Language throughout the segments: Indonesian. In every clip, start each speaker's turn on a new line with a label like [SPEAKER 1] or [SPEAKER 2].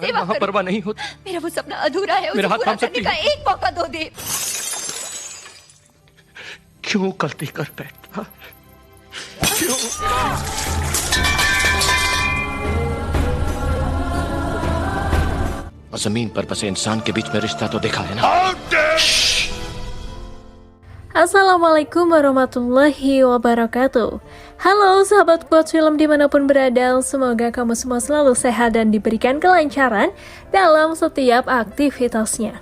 [SPEAKER 1] सेवा
[SPEAKER 2] वहाँ
[SPEAKER 1] करो।
[SPEAKER 2] परवाह नहीं होता।
[SPEAKER 1] मेरा वो सपना अधूरा है, उसे
[SPEAKER 2] मेरा हाथ
[SPEAKER 1] पूरा
[SPEAKER 2] थाम सकती
[SPEAKER 1] करने का
[SPEAKER 2] हो?
[SPEAKER 1] एक मौका दो दे।
[SPEAKER 2] क्यों गलती कर बैठा? क्यों? और जमीन पर बसे इंसान के बीच में रिश्ता तो देखा है ना?
[SPEAKER 3] Assalamualaikum warahmatullahi wabarakatuh. Halo sahabat Quotes Film dimanapun berada, semoga kamu semua selalu sehat dan diberikan kelancaran dalam setiap aktivitasnya.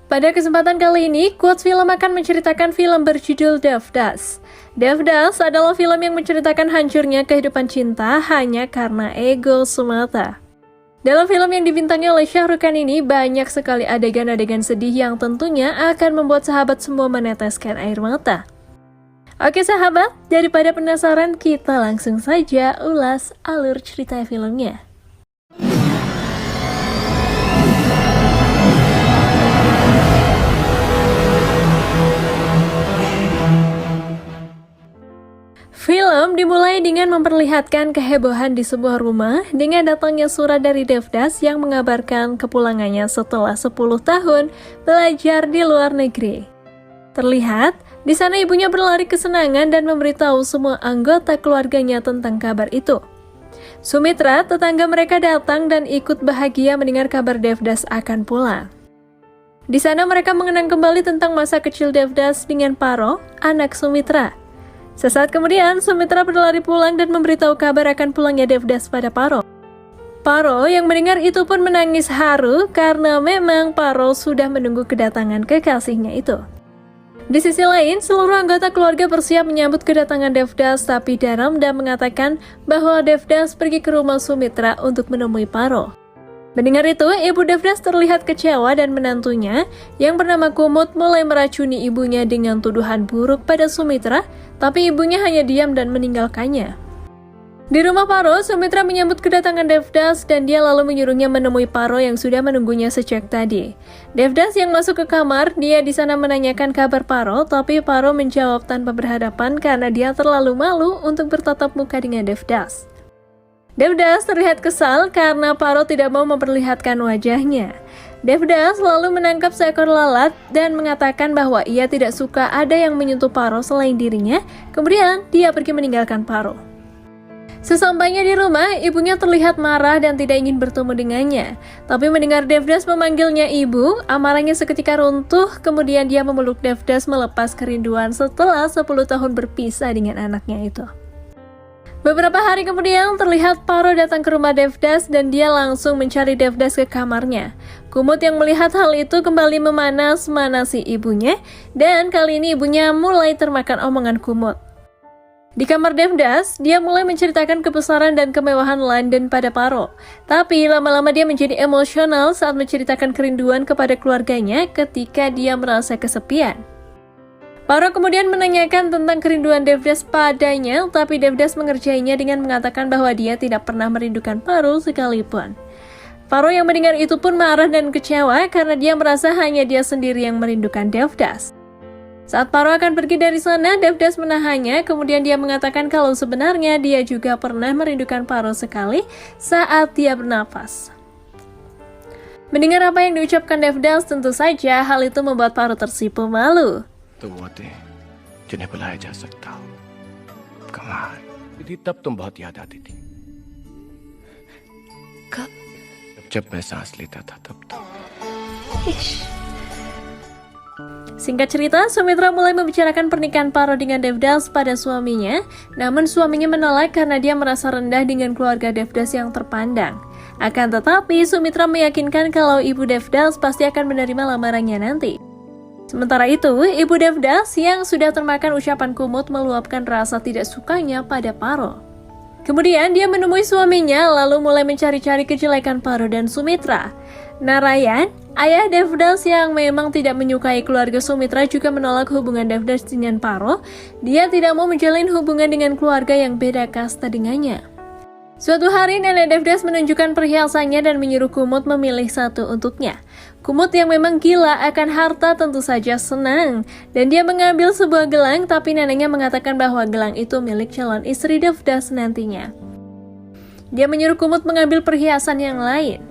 [SPEAKER 3] Pada kesempatan kali ini, Quotes Film akan menceritakan film berjudul Devdas. Devdas adalah film yang menceritakan hancurnya kehidupan cinta hanya karena ego semata. Dalam film yang dibintangi oleh Shah Rukh Khan ini, banyak sekali adegan-adegan sedih yang tentunya akan membuat sahabat semua meneteskan air mata. Oke sahabat, daripada penasaran, kita langsung saja ulas alur cerita filmnya. Film dimulai dengan memperlihatkan kehebohan di sebuah rumah dengan datangnya surat dari Devdas yang mengabarkan kepulangannya setelah 10 tahun belajar di luar negeri. Terlihat, di sana ibunya berlari kesenangan dan memberitahu semua anggota keluarganya tentang kabar itu. Sumitra, tetangga mereka datang dan ikut bahagia mendengar kabar Devdas akan pulang. Di sana mereka mengenang kembali tentang masa kecil Devdas dengan Paro, anak Sumitra. Sesaat kemudian, Sumitra berlari pulang dan memberitahu kabar akan pulangnya Devdas pada Paro. Paro yang mendengar itu pun menangis haru karena memang Paro sudah menunggu kedatangan kekasihnya itu. Di sisi lain, seluruh anggota keluarga bersiap menyambut kedatangan Devdas, tapi Dharamda mengatakan bahwa Devdas pergi ke rumah Sumitra untuk menemui Paro. Mendengar itu, ibu Devdas terlihat kecewa dan menantunya yang bernama Kumud mulai meracuni ibunya dengan tuduhan buruk pada Sumitra, tapi ibunya hanya diam dan meninggalkannya. Di rumah Paro, Sumitra menyambut kedatangan Devdas dan dia lalu menyuruhnya menemui Paro yang sudah menunggunya sejak tadi. Devdas yang masuk ke kamar, dia di sana menanyakan kabar Paro, tapi Paro menjawab tanpa berhadapan karena dia terlalu malu untuk bertatap muka dengan Devdas. Devdas terlihat kesal karena Paro tidak mau memperlihatkan wajahnya. Devdas lalu menangkap seekor lalat dan mengatakan bahwa ia tidak suka ada yang menyentuh Paro selain dirinya, kemudian dia pergi meninggalkan Paro. Sesampainya di rumah, ibunya terlihat marah dan tidak ingin bertemu dengannya. Tapi mendengar Devdas memanggilnya ibu, amarahnya seketika runtuh, kemudian dia memeluk Devdas melepas kerinduan setelah 10 tahun berpisah dengan anaknya itu. Beberapa hari kemudian, terlihat Paro datang ke rumah Devdas dan dia langsung mencari Devdas ke kamarnya. Kumud yang melihat hal itu kembali memanas-manasi ibunya, dan kali ini ibunya mulai termakan omongan Kumud. Di kamar Devdas, dia mulai menceritakan kebesaran dan kemewahan London pada Paro. Tapi lama-lama dia menjadi emosional saat menceritakan kerinduan kepada keluarganya ketika dia merasa kesepian. Paro kemudian menanyakan tentang kerinduan Devdas padanya, tapi Devdas mengerjainya dengan mengatakan bahwa dia tidak pernah merindukan Paro sekalipun. Paro yang mendengar itu pun marah dan kecewa karena dia merasa hanya dia sendiri yang merindukan Devdas. Saat Paro akan pergi dari sana, Devdas menahannya, kemudian dia mengatakan kalau sebenarnya dia juga pernah merindukan Paro sekali saat dia bernafas. Mendengar apa yang diucapkan Devdas, tentu saja hal itu membuat Paro tersipu malu.
[SPEAKER 2] तो वो थे जिन्हें बुलाया जा सकता हो। कमाल थी, तब तुम बहुत याद आती थी।
[SPEAKER 1] कब?
[SPEAKER 2] जब मैं सांस लेता था तब तो।
[SPEAKER 3] Singkat cerita, Sumitra mulai membicarakan pernikahan Paro dengan Devdas pada suaminya, namun suaminya menolak karena dia merasa rendah dengan keluarga Devdas yang terpandang. Akan tetapi, Sumitra meyakinkan kalau ibu Devdas pasti akan menerima lamarannya nanti. Sementara itu, ibu Devdas yang sudah termakan ucapan Kumud meluapkan rasa tidak sukanya pada Paro. Kemudian dia menemui suaminya lalu mulai mencari-cari kejelekan Paro dan Sumitra. Narayan, ayah Devdas yang memang tidak menyukai keluarga Sumitra juga menolak hubungan Devdas dengan Paro. Dia tidak mau menjalin hubungan dengan keluarga yang beda kasta dengannya. Suatu hari nenek Devdas menunjukkan perhiasannya dan menyuruh Kumud memilih satu untuknya. Kumud yang memang gila akan harta tentu saja senang, dan dia mengambil sebuah gelang, tapi neneknya mengatakan bahwa gelang itu milik calon istri Devdas nantinya. Dia menyuruh Kumud mengambil perhiasan yang lain.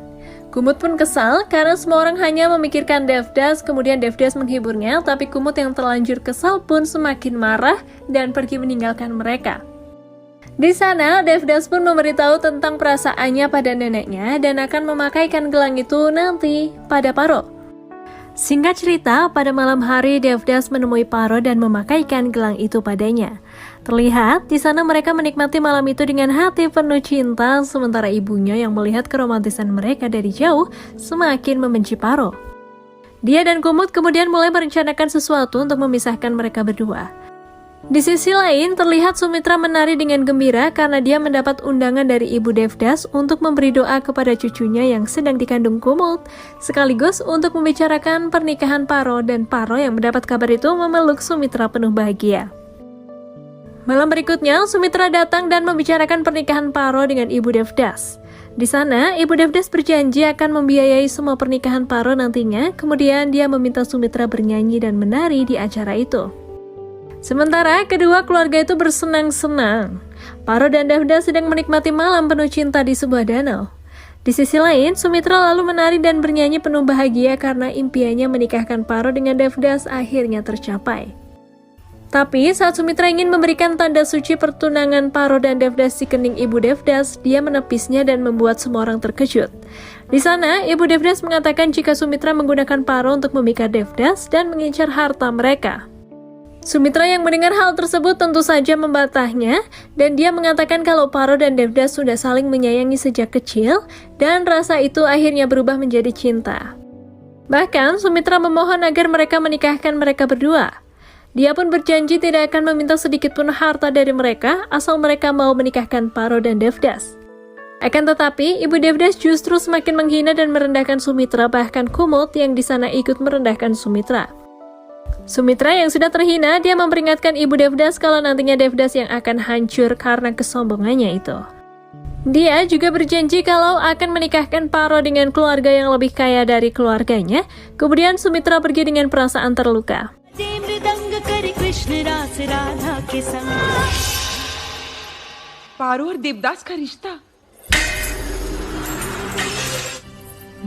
[SPEAKER 3] Kumut pun kesal karena semua orang hanya memikirkan Devdas, kemudian Devdas menghiburnya, tapi Kumut yang terlanjur kesal pun semakin marah dan pergi meninggalkan mereka. Di sana, Devdas pun memberitahu tentang perasaannya pada neneknya dan akan memakaikan gelang itu nanti pada Paro. Singkat cerita, pada malam hari Devdas menemui Paro dan memakaikan gelang itu padanya. Terlihat di sana mereka menikmati malam itu dengan hati penuh cinta, sementara ibunya yang melihat keromantisan mereka dari jauh semakin membenci Paro. Dia dan Kumut kemudian mulai merencanakan sesuatu untuk memisahkan mereka berdua. Di sisi lain, terlihat Sumitra menari dengan gembira karena dia mendapat undangan dari ibu Devdas untuk memberi doa kepada cucunya yang sedang dikandung Kumut, sekaligus untuk membicarakan pernikahan Paro, dan Paro yang mendapat kabar itu memeluk Sumitra penuh bahagia. Malam berikutnya, Sumitra datang dan membicarakan pernikahan Paro dengan ibu Devdas. Di sana, ibu Devdas berjanji akan membiayai semua pernikahan Paro nantinya, kemudian dia meminta Sumitra bernyanyi dan menari di acara itu. Sementara kedua keluarga itu bersenang-senang. Paro dan Devdas sedang menikmati malam penuh cinta di sebuah danau. Di sisi lain, Sumitra lalu menari dan bernyanyi penuh bahagia karena impiannya menikahkan Paro dengan Devdas akhirnya tercapai. Tapi saat Sumitra ingin memberikan tanda suci pertunangan Paro dan Devdas di kening ibu Devdas, dia menepisnya dan membuat semua orang terkejut. Di sana, ibu Devdas mengatakan jika Sumitra menggunakan Paro untuk memikat Devdas dan mengincar harta mereka. Sumitra yang mendengar hal tersebut tentu saja membantahnya, dan dia mengatakan kalau Paro dan Devdas sudah saling menyayangi sejak kecil, dan rasa itu akhirnya berubah menjadi cinta. Bahkan, Sumitra memohon agar mereka menikahkan mereka berdua. Dia pun berjanji tidak akan meminta sedikit pun harta dari mereka, asal mereka mau menikahkan Paro dan Devdas. Akan tetapi, ibu Devdas justru semakin menghina dan merendahkan Sumitra, bahkan Kumut yang di sana ikut merendahkan Sumitra. Sumitra yang sudah terhina, dia memperingatkan ibu Devdas kalau nantinya Devdas yang akan hancur karena kesombongannya itu. Dia juga berjanji kalau akan menikahkan Paro dengan keluarga yang lebih kaya dari keluarganya. Kemudian Sumitra pergi dengan perasaan terluka.
[SPEAKER 4] पारो और देवदास का रिश्ता।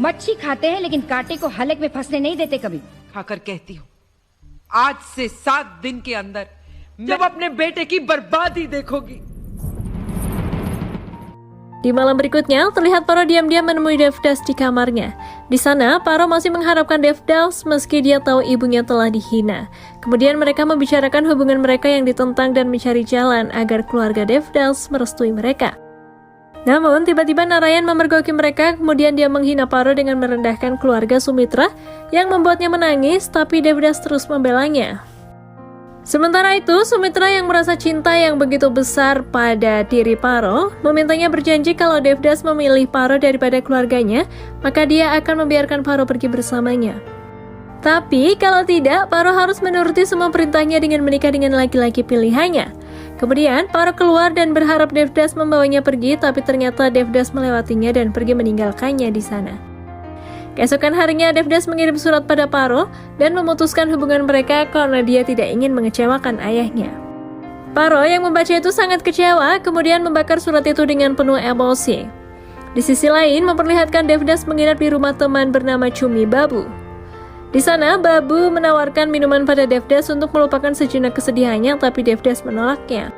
[SPEAKER 1] मच्छी खाते हैं लेकिन कांटे को हलक में फंसने नहीं देते कभी।
[SPEAKER 4] खाकर कहती हूँ, आज से 7 दिन के अंदर जब अपने बेटे की बर्बादी देखोगी।
[SPEAKER 3] Di malam berikutnya, terlihat Paro diam-diam menemui Devdas di kamarnya. Di sana, Paro masih mengharapkan Devdas meski dia tahu ibunya telah dihina. Kemudian mereka membicarakan hubungan mereka yang ditentang dan mencari jalan agar keluarga Devdas merestui mereka. Namun, tiba-tiba Narayan memergoki mereka, kemudian dia menghina Paro dengan merendahkan keluarga Sumitra yang membuatnya menangis, tapi Devdas terus membelanya. Sementara itu, Sumitra yang merasa cinta yang begitu besar pada diri Paro, memintanya berjanji kalau Devdas memilih Paro daripada keluarganya, maka dia akan membiarkan Paro pergi bersamanya. Tapi, kalau tidak, Paro harus menuruti semua perintahnya dengan menikah dengan laki-laki pilihannya. Kemudian, Paro keluar dan berharap Devdas membawanya pergi, tapi ternyata Devdas melewatinya dan pergi meninggalkannya di sana. Keesokan harinya, Devdas mengirim surat pada Paro dan memutuskan hubungan mereka karena dia tidak ingin mengecewakan ayahnya. Paro yang membaca itu sangat kecewa, kemudian membakar surat itu dengan penuh emosi. Di sisi lain, memperlihatkan Devdas menginap di rumah teman bernama Cumi Babu. Di sana, Babu menawarkan minuman pada Devdas untuk melupakan sejenak kesedihannya, tapi Devdas menolaknya.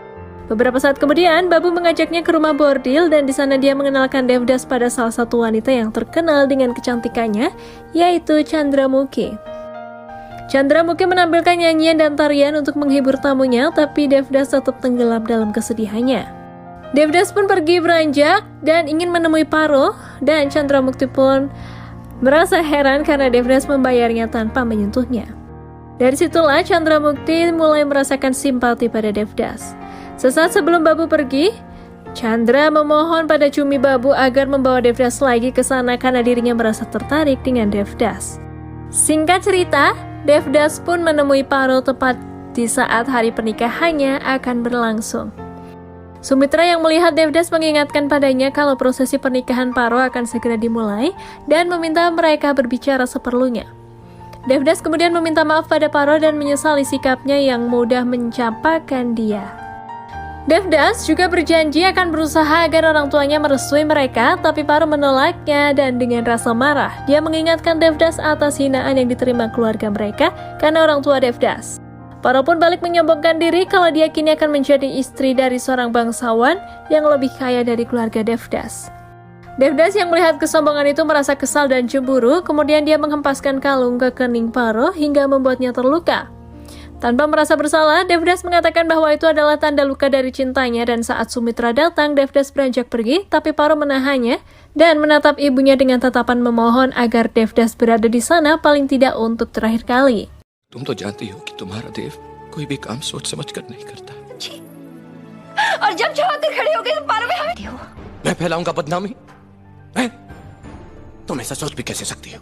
[SPEAKER 3] Beberapa saat kemudian, Babu mengajaknya ke rumah bordil dan di sana dia mengenalkan Devdas pada salah satu wanita yang terkenal dengan kecantikannya, yaitu Chandramukhi. Chandramukhi menampilkan nyanyian dan tarian untuk menghibur tamunya, tapi Devdas tetap tenggelam dalam kesedihannya. Devdas pun pergi beranjak dan ingin menemui Paro, dan Chandramukhi pun merasa heran karena Devdas membayarnya tanpa menyentuhnya. Dari situlah Chandramukhi mulai merasakan simpati pada Devdas. Sesaat sebelum Babu pergi, Chandra memohon pada Cumi Babu agar membawa Devdas lagi ke sana karena dirinya merasa tertarik dengan Devdas. Singkat cerita, Devdas pun menemui Paro tepat di saat hari pernikahannya akan berlangsung. Sumitra yang melihat Devdas mengingatkan padanya kalau prosesi pernikahan Paro akan segera dimulai dan meminta mereka berbicara seperlunya. Devdas kemudian meminta maaf pada Paro dan menyesali sikapnya yang mudah mencapakan dia. Devdas juga berjanji akan berusaha agar orang tuanya merestui mereka, tapi Paro menolaknya dan dengan rasa marah, dia mengingatkan Devdas atas hinaan yang diterima keluarga mereka karena orang tua Devdas. Paro pun balik menyombongkan diri kalau dia kini akan menjadi istri dari seorang bangsawan yang lebih kaya dari keluarga Devdas. Devdas yang melihat kesombongan itu merasa kesal dan cemburu, kemudian dia menghempaskan kalung ke kening Paro hingga membuatnya terluka. Tanpa merasa bersalah, Devdas mengatakan bahwa itu adalah tanda luka dari cintanya dan saat Sumitra datang, Devdas beranjak pergi, tapi Paro menahannya dan menatap ibunya dengan tatapan memohon agar Devdas berada di sana paling tidak untuk terakhir kali.
[SPEAKER 2] तुम तो जानती हो कि तुम्हारा देव कोई भी काम सोच समझ कर नहीं करता।
[SPEAKER 1] और जब चाहते खड़े हो गए तो पारो में हमें हो।
[SPEAKER 2] मैं फैलाऊंगा बदनामी? मैं? तुम ऐसा सोच भी कैसे सकती हो?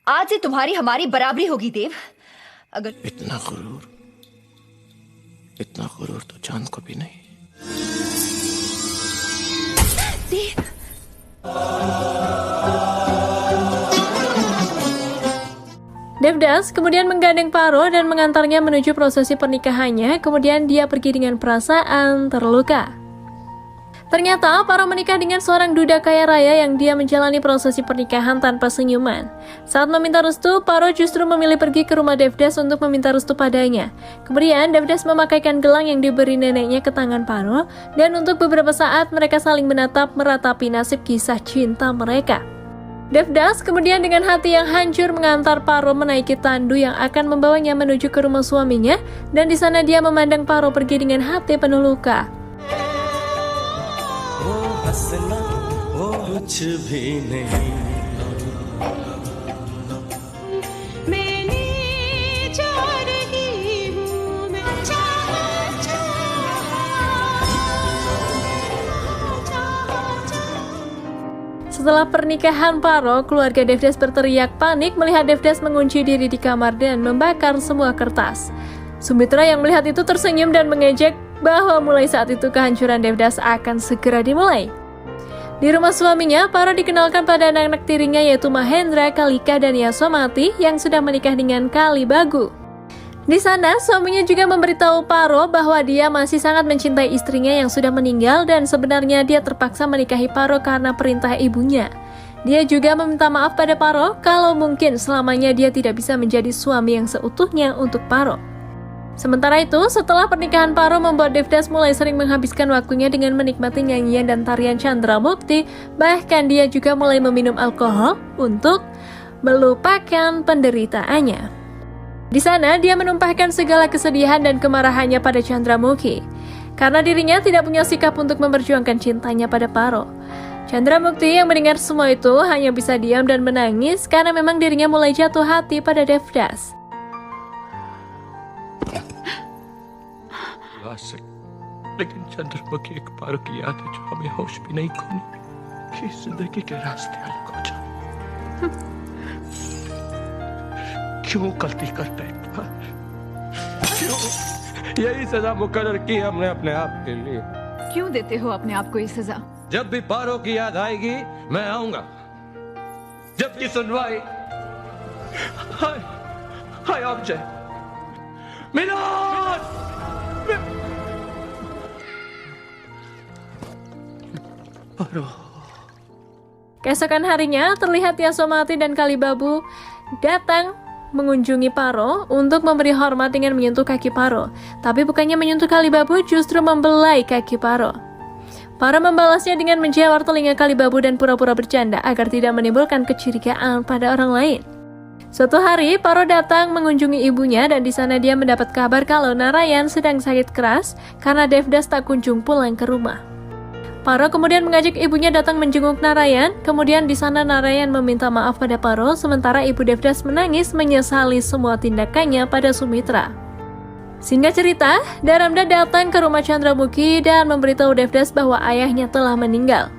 [SPEAKER 1] आज से तुम्हारी हमारी बराबरी होगी देव। अगर
[SPEAKER 2] इतना गुरूर तो चांद को भी नहीं।
[SPEAKER 1] देव
[SPEAKER 3] Devdas kemudian menggandeng Paro dan mengantarnya menuju prosesi pernikahannya, kemudian dia pergi dengan perasaan terluka. Ternyata Paro menikah dengan seorang duda kaya raya yang dia menjalani prosesi pernikahan tanpa senyuman. Saat meminta restu, Paro justru memilih pergi ke rumah Devdas untuk meminta restu padanya. Kemudian Devdas memakaikan gelang yang diberi neneknya ke tangan Paro, dan untuk beberapa saat mereka saling menatap meratapi nasib kisah cinta mereka. Devdas kemudian dengan hati yang hancur mengantar Paro menaiki tandu yang akan membawanya menuju ke rumah suaminya, dan di sana dia memandang Paro pergi dengan hati penuh luka. Setelah pernikahan Paro, keluarga Devdas berteriak panik melihat Devdas mengunci diri di kamar dan membakar semua kertas. Sumitra yang melihat itu tersenyum dan mengejek bahwa mulai saat itu kehancuran Devdas akan segera dimulai. Di rumah suaminya, Paro dikenalkan pada anak-anak tirinya yaitu Mahendra, Kalika, dan Yasomati yang sudah menikah dengan Kalibagu. Di sana, suaminya juga memberitahu Paro bahwa dia masih sangat mencintai istrinya yang sudah meninggal dan sebenarnya dia terpaksa menikahi Paro karena perintah ibunya. Dia juga meminta maaf pada Paro kalau mungkin selamanya dia tidak bisa menjadi suami yang seutuhnya untuk Paro. Sementara itu, setelah pernikahan Paro membuat Devdas mulai sering menghabiskan waktunya dengan menikmati nyanyian dan tarian Chandramukti, bahkan dia juga mulai meminum alkohol untuk melupakan penderitaannya. Di sana, dia menumpahkan segala kesedihan dan kemarahannya pada Chandramukhi, karena dirinya tidak punya sikap untuk memperjuangkan cintanya pada Paro. Chandramukti yang mendengar semua itu hanya bisa diam dan menangis karena memang dirinya mulai jatuh hati pada Devdas.
[SPEAKER 2] लेकिन चंद्रमुखी एक पारो की याद है जो हमें होश भी नहीं खोने कि जिंदगी के रास्ते अलग हो जाए। क्यों गलती करते हैं? क्यों यही सजा मुकर्रर की हमने अपने आप के लिए?
[SPEAKER 5] क्यों देते हो अपने आप को ये सजा?
[SPEAKER 2] जब भी पारो की याद आएगी मैं आऊंगा। जबकि सुनवाई हाय ऑब्जेक्ट मिलोन Paro.
[SPEAKER 3] Keesokan harinya, terlihat Yasomati dan Kalibabu datang mengunjungi Paro untuk memberi hormat dengan menyentuh kaki Paro. Tapi bukannya menyentuh Kalibabu, justru membelai kaki Paro. Paro membalasnya dengan menjawar telinga Kalibabu dan pura-pura bercanda agar tidak menimbulkan kecurigaan pada orang lain. Suatu hari, Paro datang mengunjungi ibunya dan di sana dia mendapat kabar kalau Narayan sedang sakit keras karena Devdas tak kunjung pulang ke rumah. Paro kemudian mengajak ibunya datang menjenguk Narayan, kemudian di sana Narayan meminta maaf pada Paro, sementara ibu Devdas menangis menyesali semua tindakannya pada Sumitra. Singkat cerita, Dharamda datang ke rumah Chandramukhi dan memberitahu Devdas bahwa ayahnya telah meninggal.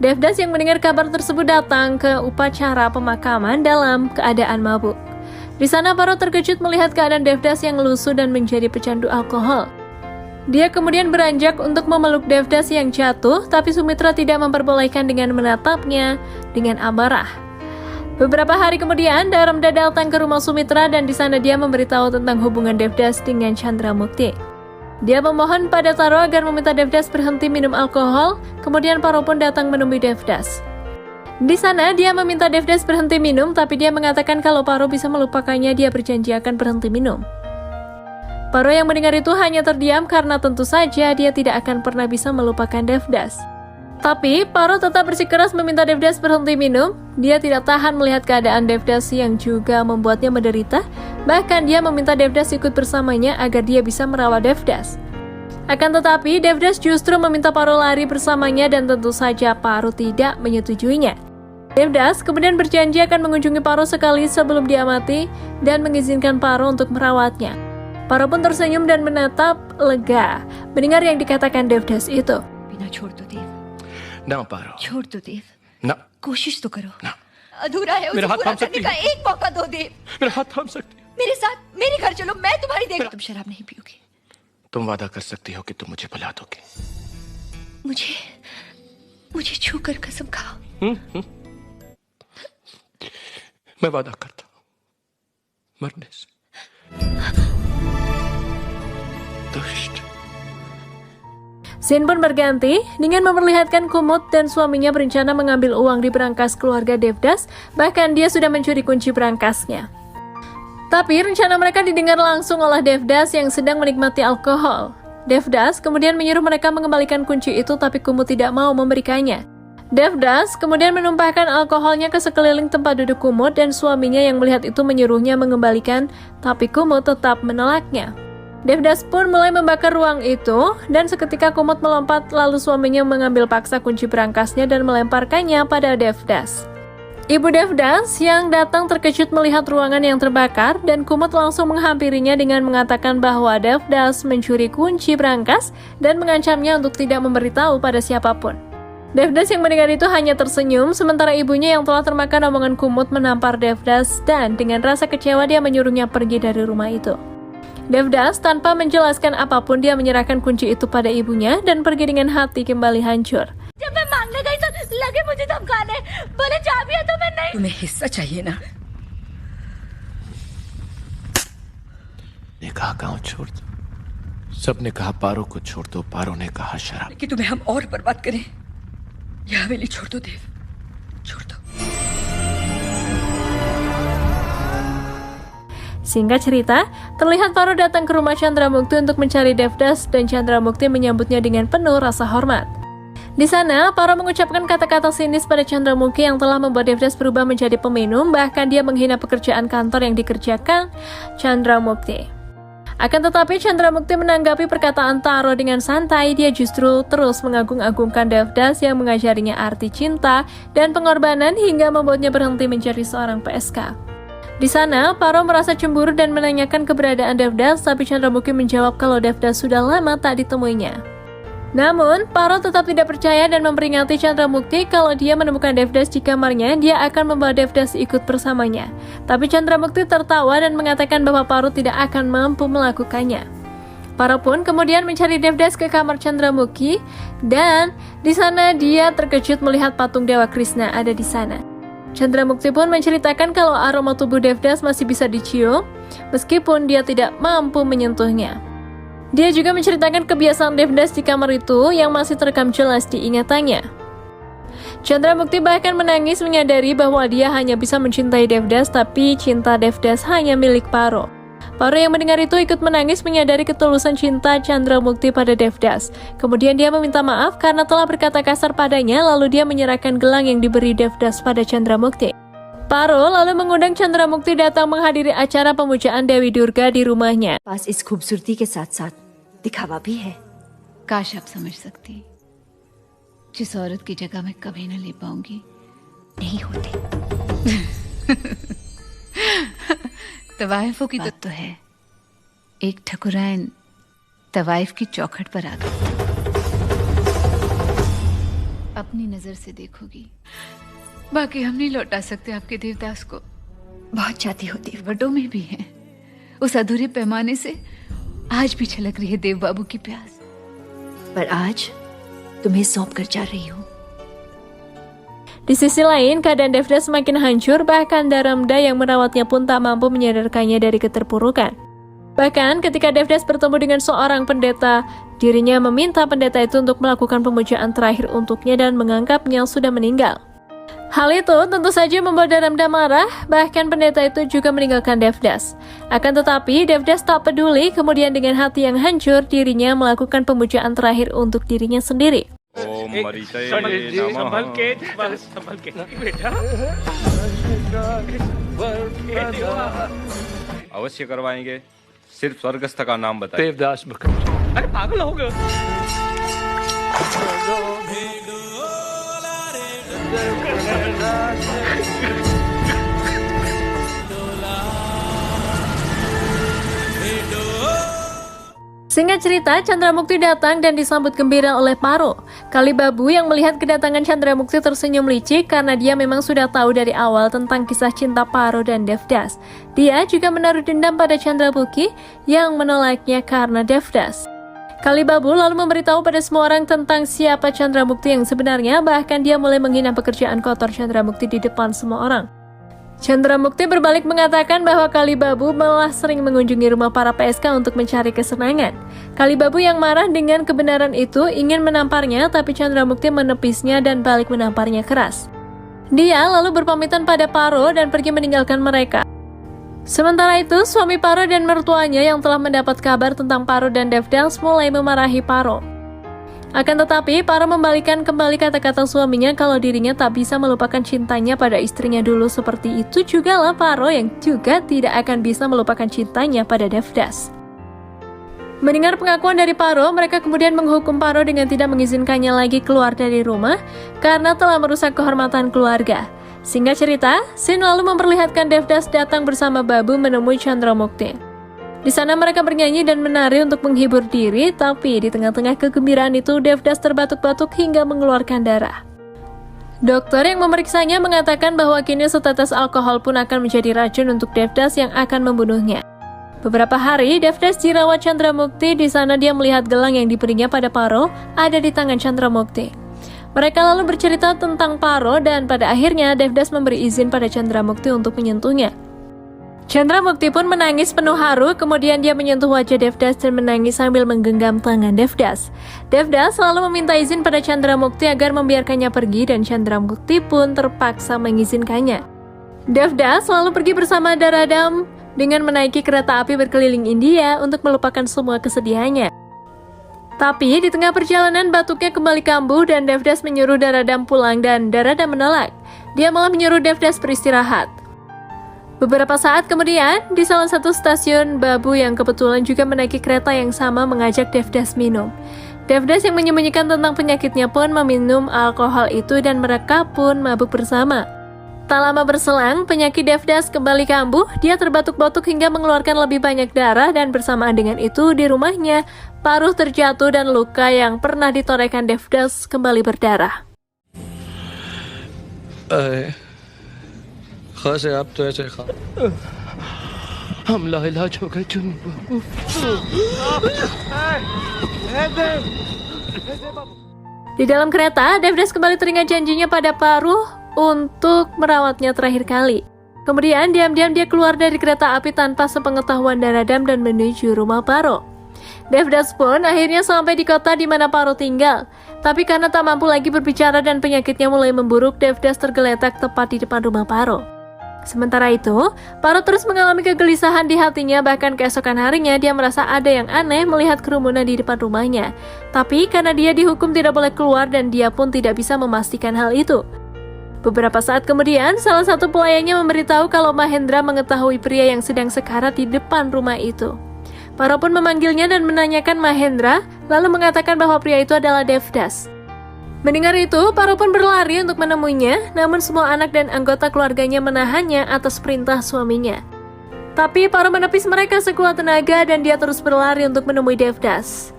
[SPEAKER 3] Devdas yang mendengar kabar tersebut datang ke upacara pemakaman dalam keadaan mabuk. Di sana Paro terkejut melihat keadaan Devdas yang lusuh dan menjadi pecandu alkohol. Dia kemudian beranjak untuk memeluk Devdas yang jatuh, tapi Sumitra tidak memperbolehkan dengan menatapnya dengan amarah. Beberapa hari kemudian, Dharamda datang ke rumah Sumitra dan di sana dia memberitahu tentang hubungan Devdas dengan Chandramukti. Dia memohon pada Taro agar meminta Devdas berhenti minum alkohol, kemudian Paro pun datang menemui Devdas. Di sana dia meminta Devdas berhenti minum, tapi dia mengatakan kalau Paro bisa melupakannya, dia berjanji akan berhenti minum. Paro yang mendengar itu hanya terdiam karena tentu saja dia tidak akan pernah bisa melupakan Devdas. Tapi Paro tetap bersikeras meminta Devdas berhenti minum. Dia tidak tahan melihat keadaan Devdas yang juga membuatnya menderita. Bahkan dia meminta Devdas ikut bersamanya agar dia bisa merawat Devdas. Akan tetapi Devdas justru meminta Paro lari bersamanya dan tentu saja Paro tidak menyetujuinya. Devdas kemudian berjanji akan mengunjungi Paro sekali sebelum dia mati dan mengizinkan Paro untuk merawatnya. Paro pun tersenyum dan menatap lega mendengar yang dikatakan Devdas itu.
[SPEAKER 1] बिना छोड़ दो देव,
[SPEAKER 2] ना पारो,
[SPEAKER 1] छोड़ दो देव,
[SPEAKER 2] ना,
[SPEAKER 1] कोशिश तो करो।
[SPEAKER 2] ना।
[SPEAKER 1] अधूरा है, उसे
[SPEAKER 2] मेरा हाथ
[SPEAKER 1] पूरा
[SPEAKER 2] थाम सकती
[SPEAKER 1] करने का एक मौका दो देव।
[SPEAKER 2] मेरा हाथ थाम सकती हो।
[SPEAKER 1] मेरे साथ मेरे घर चलो, मैं तुम्हारी देख। तुम शराब नहीं पियोगे।
[SPEAKER 2] तुम वादा कर सकती हो कि तुम मुझे भुला दोगे।
[SPEAKER 1] मुझे छू कर कसम खाओ।
[SPEAKER 2] मैं वादा करता हूँ मरने से। दुष्ट।
[SPEAKER 3] Scene pun berganti dengan memperlihatkan Kumud dan suaminya berencana mengambil uang di berangkas keluarga Devdas, bahkan dia sudah mencuri kunci berangkasnya. Tapi rencana mereka didengar langsung oleh Devdas yang sedang menikmati alkohol. Devdas kemudian menyuruh mereka mengembalikan kunci itu, tapi Kumud tidak mau memberikannya. Devdas kemudian menumpahkan alkoholnya ke sekeliling tempat duduk Kumud dan suaminya yang melihat itu menyuruhnya mengembalikan, tapi Kumud tetap menolaknya. Devdas pun mulai membakar ruang itu dan seketika Kumud melompat lalu suaminya mengambil paksa kunci berangkasnya dan melemparkannya pada Devdas. Ibu Devdas yang datang terkejut melihat ruangan yang terbakar dan Kumud langsung menghampirinya dengan mengatakan bahwa Devdas mencuri kunci berangkas dan mengancamnya untuk tidak memberitahu pada siapapun. Devdas yang mendengar itu hanya tersenyum, sementara ibunya yang telah termakan omongan Kumud menampar Devdas dan dengan rasa kecewa dia menyuruhnya pergi dari rumah itu. Devdas tanpa menjelaskan apapun dia menyerahkan kunci itu pada ibunya dan pergi dengan hati kembali hancur.
[SPEAKER 1] जब मैं मांगने गई तो लगे मुझे धमकाने, बोले चाबी है तो मैं नहीं। तुम्हें हिस्सा चाहिए ना?
[SPEAKER 2] ने कहा गांव छोड़ दो, सबने कहा पारो को छोड़ दो, पारो ने कहा शराब।
[SPEAKER 1] कि तुम्हें हम और बर्बाद करें। यह हवेली छोड़ दो देव, छोड़ दो।
[SPEAKER 3] Singkat cerita, terlihat Paro datang ke rumah Chandramukti untuk mencari Devdas dan Chandramukti menyambutnya dengan penuh rasa hormat. Di sana, Paro mengucapkan kata-kata sinis pada Chandramukti yang telah membuat Devdas berubah menjadi peminum, bahkan dia menghina pekerjaan kantor yang dikerjakan Chandramukti. Akan tetapi Chandramukti menanggapi perkataan Taro dengan santai, dia justru terus mengagung-agungkan Devdas yang mengajarinya arti cinta dan pengorbanan hingga membuatnya berhenti menjadi seorang PSK. Di sana, Paro merasa cemburu dan menanyakan keberadaan Devdas, tapi Chandramukti menjawab kalau Devdas sudah lama tak ditemuinya. Namun, Paro tetap tidak percaya dan memperingati Chandramukti kalau dia menemukan Devdas di kamarnya, dia akan membawa Devdas ikut bersamanya. Tapi Chandramukti tertawa dan mengatakan bahwa Paro tidak akan mampu melakukannya. Paro pun kemudian mencari Devdas ke kamar Chandramukti dan di sana dia terkejut melihat patung Dewa Krishna ada di sana. Chandramukti pun menceritakan kalau aroma tubuh Devdas masih bisa dicium, meskipun dia tidak mampu menyentuhnya. Dia juga menceritakan kebiasaan Devdas di kamar itu yang masih terekam jelas di ingatannya. Chandramukti bahkan menangis menyadari bahwa dia hanya bisa mencintai Devdas, tapi cinta Devdas hanya milik Paro. Paro yang mendengar itu ikut menangis menyadari ketulusan cinta Chandramukti pada Devdas. Kemudian dia meminta maaf karena telah berkata kasar padanya, lalu dia menyerahkan gelang yang diberi Devdas pada Chandramukti. Paro lalu mengundang Chandramukti datang menghadiri acara pemujaan Dewi Durga di rumahnya.
[SPEAKER 1] पास इस खूबसूरती के साथ-साथ दिखावा भी है।
[SPEAKER 5] काश आप समझ सकती, जिस औरत की जगह मैं कभी न ले पाऊंगी।
[SPEAKER 1] नहीं होते।
[SPEAKER 5] तवाइफों की बात तो है। एक ठकुराइन तवाइफ की चौखट पर आ गई। अपनी नजर से देखोगी, बाकी हम नहीं लौटा सकते आपके देवदास को।
[SPEAKER 1] बहुत चाहती होती।
[SPEAKER 5] वडों में भी है। उस अधूरे पैमाने से आज भी छलक रही है देव बाबू की प्यास।
[SPEAKER 1] पर आज तुम्हें सौंप कर जा रही हूँ।
[SPEAKER 3] Di sisi lain, keadaan Devdas semakin hancur, bahkan Dharamda yang merawatnya pun tak mampu menyadarkannya dari keterpurukan. Bahkan ketika Devdas bertemu dengan seorang pendeta, dirinya meminta pendeta itu untuk melakukan pemujaan terakhir untuknya dan menganggapnya sudah meninggal. Hal itu tentu saja membuat Dharamda marah, bahkan pendeta itu juga meninggalkan Devdas. Akan tetapi Devdas tak peduli, kemudian dengan hati yang hancur dirinya melakukan pemujaan terakhir untuk dirinya sendiri.
[SPEAKER 2] संभल के बेटा
[SPEAKER 6] अवश्य करवाएंगे, सिर्फ स्वर्गस्थ का नाम बताइए।
[SPEAKER 2] देवदास मुखर्जी। अरे पागल हो गए।
[SPEAKER 3] Singkat cerita, Chandramukti datang dan disambut gembira oleh Paro. Kalibabu yang melihat kedatangan Chandramukti tersenyum licik karena dia memang sudah tahu dari awal tentang kisah cinta Paro dan Devdas. Dia juga menaruh dendam pada Chandramukti yang menolaknya karena Devdas. Kalibabu lalu memberitahu pada semua orang tentang siapa Chandramukti yang sebenarnya, bahkan dia mulai menghina pekerjaan kotor Chandramukti di depan semua orang. Chandramukti berbalik mengatakan bahwa Kalibabu malah sering mengunjungi rumah para PSK untuk mencari kesenangan. Kalibabu yang marah dengan kebenaran itu ingin menamparnya, tapi Chandramukti menepisnya dan balik menamparnya keras. Dia lalu berpamitan pada Paro dan pergi meninggalkan mereka. Sementara itu, suami Paro dan mertuanya yang telah mendapat kabar tentang Paro dan Devdas mulai memarahi Paro. Akan tetapi, Paro membalikan kembali kata-kata suaminya kalau dirinya tak bisa melupakan cintanya pada istrinya dulu. Seperti itu jugalah Paro yang juga tidak akan bisa melupakan cintanya pada Devdas. Mendengar pengakuan dari Paro, mereka kemudian menghukum Paro dengan tidak mengizinkannya lagi keluar dari rumah karena telah merusak kehormatan keluarga. Singkat cerita, Sin lalu memperlihatkan Devdas datang bersama Babu menemui Chandramukti. Di sana mereka bernyanyi dan menari untuk menghibur diri, tapi di tengah-tengah kegembiraan itu Devdas terbatuk-batuk hingga mengeluarkan darah. Dokter yang memeriksanya mengatakan bahwa kini setetes alkohol pun akan menjadi racun untuk Devdas yang akan membunuhnya. Beberapa hari Devdas dirawat Chandramukti. Di sana dia melihat gelang yang diberinya pada Paro ada di tangan Chandramukti. Mereka lalu bercerita tentang Paro dan pada akhirnya Devdas memberi izin pada Chandramukti untuk menyentuhnya. Chandramukti pun menangis penuh haru, kemudian dia menyentuh wajah Devdas dan menangis sambil menggenggam tangan Devdas. Devdas selalu meminta izin pada Chandramukti agar membiarkannya pergi dan Chandramukti pun terpaksa mengizinkannya. Devdas selalu pergi bersama Dharadam dengan menaiki kereta api berkeliling India untuk melupakan semua kesedihannya. Tapi di tengah perjalanan batuknya kembali kambuh dan Devdas menyuruh Dharadam pulang dan Dharadam menolak. Dia malah menyuruh Devdas beristirahat. Beberapa saat kemudian, di salah satu stasiun, Babu yang kebetulan juga menaiki kereta yang sama mengajak Devdas minum. Devdas yang menyembunyikan tentang penyakitnya pun meminum alkohol itu dan mereka pun mabuk bersama. Tak lama berselang, penyakit Devdas kembali kambuh, dia terbatuk-batuk hingga mengeluarkan lebih banyak darah dan bersamaan dengan itu di rumahnya, paruh terjatuh dan luka yang pernah ditorehkan Devdas kembali berdarah.
[SPEAKER 2] खासे आप तो ऐसे खा हम लाइलाज हो गए चुन।
[SPEAKER 3] Di dalam kereta, Devdas kembali teringat janjinya pada Paruh untuk merawatnya terakhir kali. Kemudian diam-diam dia keluar dari kereta api tanpa sepengetahuan Dharadam dan menuju rumah Paro. Devdas pun akhirnya sampai di kota di mana Paro tinggal. Tapi karena tak mampu lagi berbicara dan penyakitnya mulai memburuk, Devdas tergeletak tepat di depan rumah Paro. Sementara itu, Paro terus mengalami kegelisahan di hatinya, bahkan keesokan harinya dia merasa ada yang aneh melihat kerumunan di depan rumahnya. Tapi karena dia dihukum tidak boleh keluar dan dia pun tidak bisa memastikan hal itu. Beberapa saat kemudian, salah satu pelayannya memberitahu kalau Mahendra mengetahui pria yang sedang sekarat di depan rumah itu. Paro pun memanggilnya dan menanyakan Mahendra, lalu mengatakan bahwa pria itu adalah Devdas. Mendengar itu, Paro pun berlari untuk menemuinya, namun semua anak dan anggota keluarganya menahannya atas perintah suaminya. Tapi Paro menepis mereka sekuat tenaga dan dia terus berlari untuk menemui Devdas.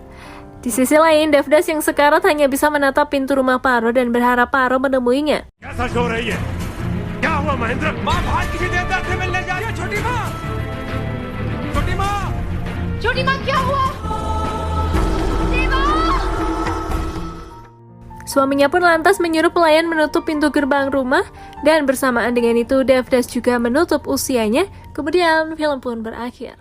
[SPEAKER 3] Di sisi lain, Devdas yang sekarat hanya bisa menatap pintu rumah Paro dan berharap Paro menemuinya.
[SPEAKER 1] छोटी माँ क्या हुआ?
[SPEAKER 3] Suaminya pun lantas menyuruh pelayan menutup pintu gerbang rumah dan bersamaan dengan itu Devdas juga menutup usianya. Kemudian film pun berakhir.